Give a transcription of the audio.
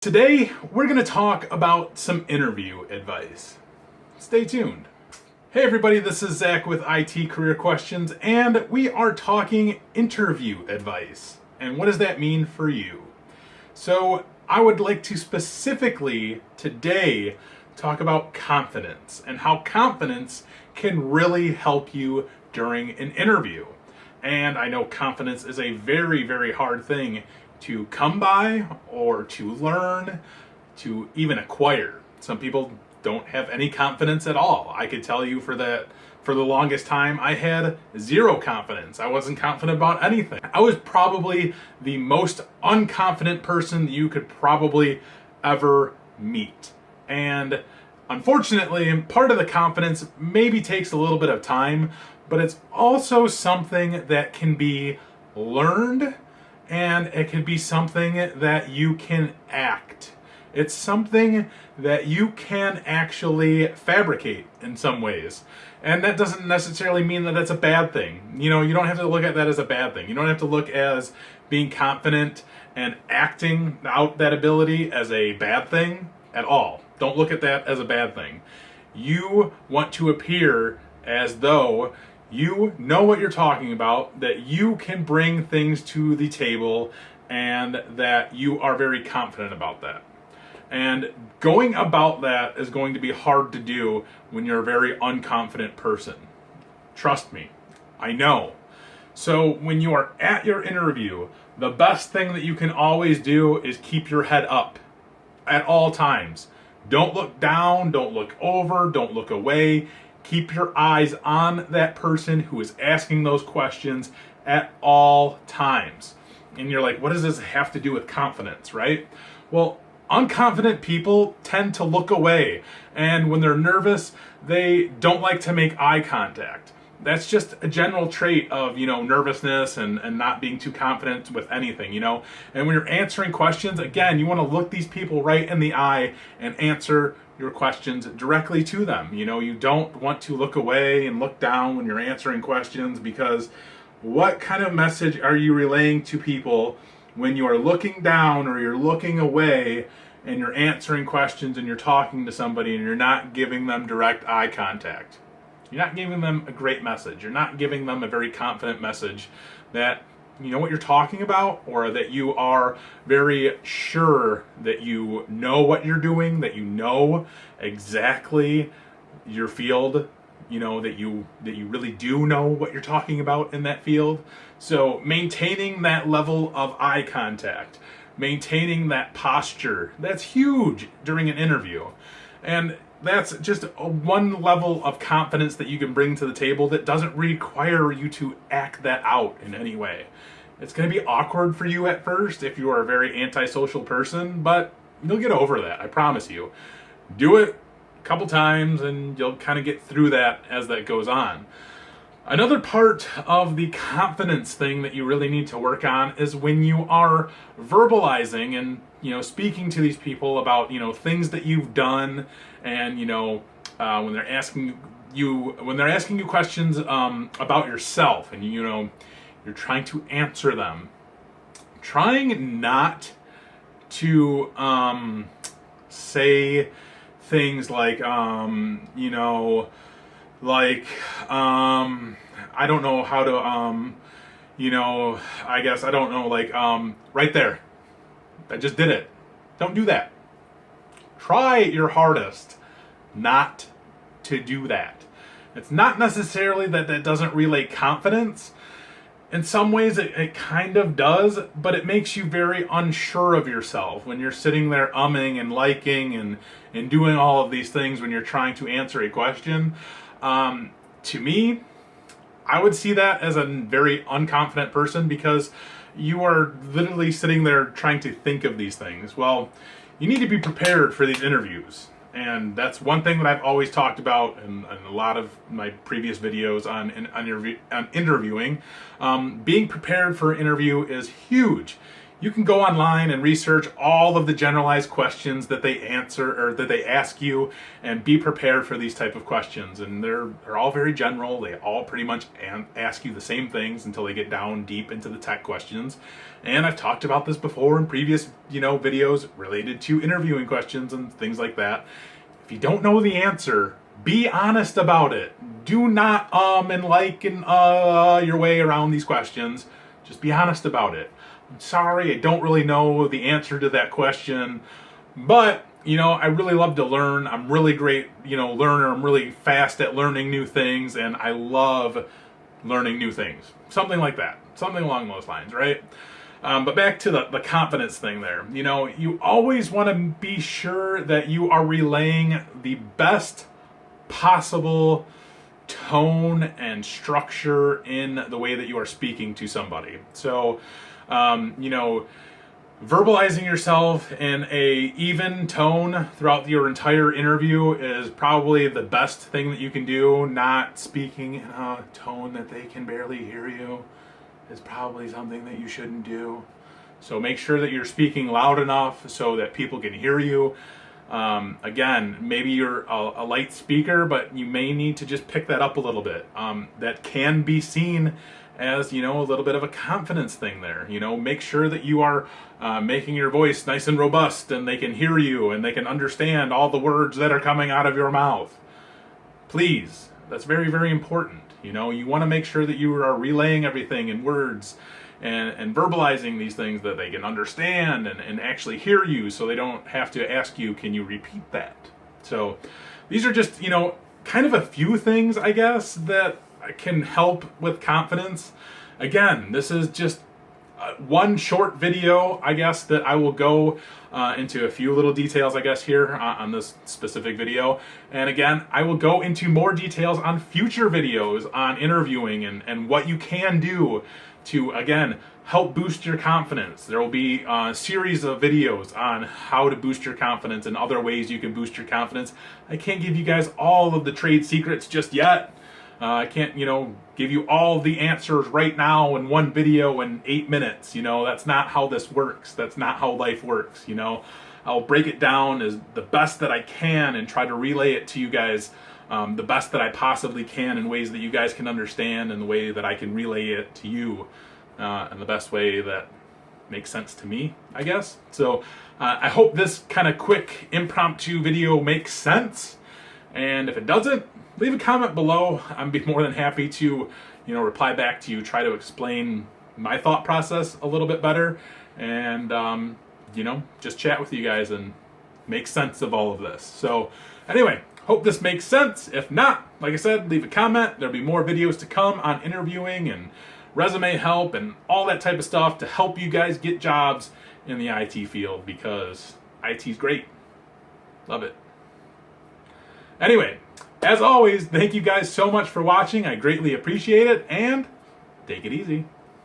Today, we're going to talk about some interview advice. Stay tuned. Hey everybody, this is Zach with IT Career Questions, and we are talking interview advice. And what does that mean for you? So, I would like to specifically today talk about confidence and how confidence can really help you during an interview. And I know confidence is a very, very hard thing to come by or to learn, to even acquire. Some people don't have any confidence at all. I could tell you for the longest time I had zero confidence. I wasn't confident about anything. I was probably the most unconfident person you could probably ever meet. And unfortunately, part of the confidence maybe takes a little bit of time, but it's also something that can be learned, and it can be something that you can act. It's something that you can actually fabricate in some ways. And that doesn't necessarily mean that that's a bad thing. You don't have to look at that as a bad thing. You don't have to look as being confident and acting out that ability as a bad thing at all. Don't look at that as a bad thing. You want to appear as though you know what you're talking about, that you can bring things to the table, and that you are very confident about that. And going about that is going to be hard to do when you're a very unconfident person. Trust me, I know. So when you are at your interview, the best thing that you can always do is keep your head up at all times. Don't look down, don't look over, don't look away. Keep your eyes on that person who is asking those questions at all times. And you're like, what does this have to do with confidence, right? Well, unconfident people tend to look away. And when they're nervous, they don't like to make eye contact. That's just a general trait of, nervousness and not being too confident with anything, And when you're answering questions, again, you want to look these people right in the eye and answer your questions directly to them. You don't want to look away and look down when you're answering questions, because what kind of message are you relaying to people when you are looking down or you're looking away and you're answering questions and you're talking to somebody and you're not giving them direct eye contact? You're not giving them a great message. You're not giving them a very confident message that you know what you're talking about, or that you are very sure that you know what you're doing, that you know exactly your field, that you really do know what you're talking about in that field. So maintaining that level of eye contact, maintaining that posture, that's huge during an interview. And that's just one level of confidence that you can bring to the table that doesn't require you to act that out in any way. It's going to be awkward for you at first if you are a very antisocial person, but you'll get over that, I promise you. Do it a couple times and you'll kind of get through that as that goes on. Another part of the confidence thing that you really need to work on is when you are verbalizing and speaking to these people about things that you've done, and when they're asking you questions about yourself, and you're trying to answer them, trying not to say things like I don't know how to I guess I don't know, right there, I just did it. Don't do that. Try your hardest not to do that. It's not necessarily that doesn't relay confidence. In some ways it kind of does, but it makes you very unsure of yourself when you're sitting there umming and liking and doing all of these things when you're trying to answer a question. To me, I would see that as a very unconfident person, because you are literally sitting there trying to think of these things. Well, you need to be prepared for these interviews. And that's one thing that I've always talked about in a lot of my previous videos on interviewing. Being prepared for an interview is huge. You can go online and research all of the generalized questions that they answer or that they ask you, and be prepared for these type of questions. And they're all very general. They all pretty much ask you the same things until they get down deep into the tech questions. And I've talked about this before in previous, videos related to interviewing questions and things like that. If you don't know the answer, be honest about it. Do not and your way around these questions. Just be honest about it. I'm sorry, I don't really know the answer to that question, but I really love to learn. I'm really great, learner. I'm really fast at learning new things, and I love learning new things. Something like that. Something along those lines, right? But back to the confidence thing there. You always want to be sure that you are relaying the best possible tone and structure in the way that you are speaking to somebody. So, verbalizing yourself in a even tone throughout your entire interview is probably the best thing that you can do. Not speaking in a tone that they can barely hear you is probably something that you shouldn't do. So make sure that you're speaking loud enough so that people can hear you. Again, maybe you're a light speaker, but you may need to just pick that up a little bit. That can be seen as, a little bit of a confidence thing there. Make sure that you are making your voice nice and robust, and they can hear you and they can understand all the words that are coming out of your mouth. Please, that's very, very important. You want to make sure that you are relaying everything in words and verbalizing these things that they can understand and actually hear you, so they don't have to ask you, can you repeat that? So these are just, kind of a few things, I guess, that can help with confidence. Again, this is just one short video, I guess, that I will go into a few little details, I guess, here on this specific video. And again, I will go into more details on future videos on interviewing and what you can do to, again, help boost your confidence. There will be a series of videos on how to boost your confidence and other ways you can boost your confidence. I can't give you guys all of the trade secrets just yet. I can't, give you all the answers right now in one video in 8 minutes. That's not how this works. That's not how life works. I'll break it down as the best that I can and try to relay it to you guys the best that I possibly can in ways that you guys can understand, and the way that I can relay it to you in the best way that makes sense to me, I guess. So I hope this kind of quick impromptu video makes sense. And if it doesn't, leave a comment below. I'd be more than happy to, reply back to you, try to explain my thought process a little bit better, and, just chat with you guys and make sense of all of this. So anyway, hope this makes sense. If not, like I said, leave a comment. There'll be more videos to come on interviewing and resume help and all that type of stuff to help you guys get jobs in the IT field, because IT's great. Love it. Anyway, as always, thank you guys so much for watching. I greatly appreciate it, and take it easy.